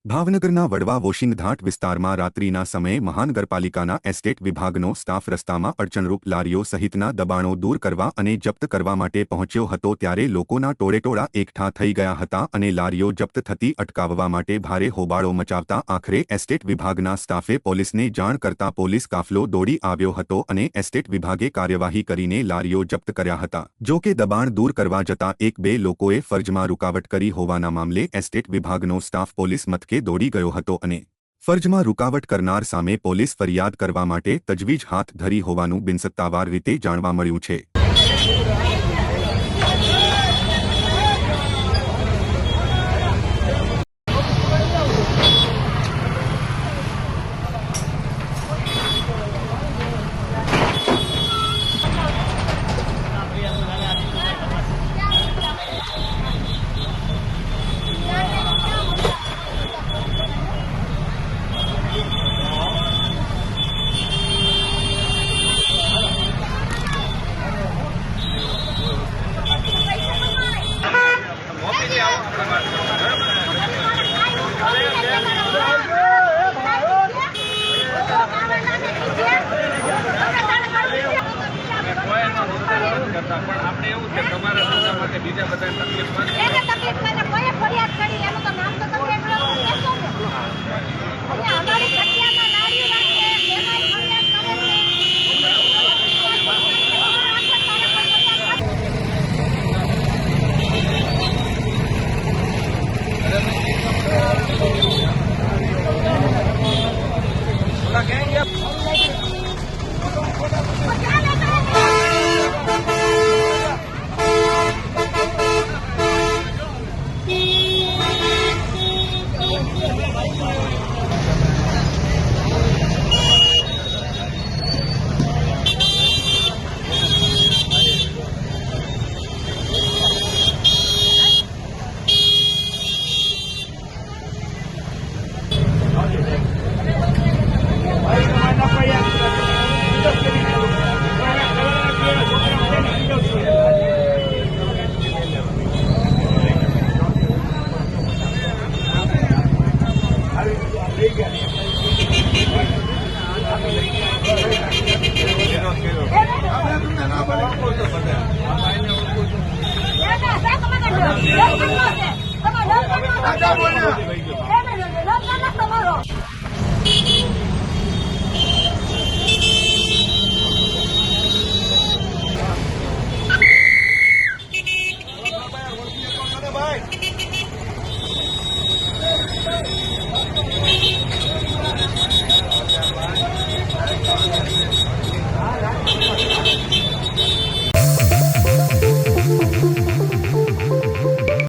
ભાવનગરના વડવા વોશિંગઘાટ વિસ્તારમાં રાત્રિના સમયે મહાનગરપાલિકાના એસ્ટેટ વિભાગનો સ્ટાફ રસ્તામાં અડચણરૂપ લારીઓ સહિતના દબાણો દૂર કરવા અને જપ્ત કરવા માટે પહોંચ્યો હતો ત્યારે લોકોના ટોળેટોળા એકઠા થઈ ગયા હતા અને લારીઓ જપ્ત થતી અટકાવવા માટે ભારે હોબાળો મચાવતા આખરે એસ્ટેટ વિભાગના સ્ટાફે પોલીસને જાણ કરતા પોલીસ કાફલો દોડી આવ્યો હતો અને એસ્ટેટ વિભાગે કાર્યવાહી કરીને લારીઓ જપ્ત કર્યા હતા। જો કે દબાણ દૂર કરવા જતા એક બે લોકોએ ફરજમાં રૂકાવટ કરી હોવાના મામલે એસ્ટેટ વિભાગનો સ્ટાફ પોલીસ મથકે દોડી ગયો હતો અને ફરજમાં રૂકાવટ કરનાર સામે પોલીસ ફરિયાદ કરવા માટે તજવીજ હાથ ધરી હોવાનું બિનસત્તાવાર રીતે જાણવા મળ્યું છે। પણ આપણે એવું છે તમારા ધંધા માટે બીજા બધા તકલીફમાં કોઈ ફરિયાદ કરી એનું તો નામ તો તમે એટલું કહેશો ને અહીંયા અમારી જગ્યામાં નાળિયું રાખે એમાંય ફરિયાદ બધા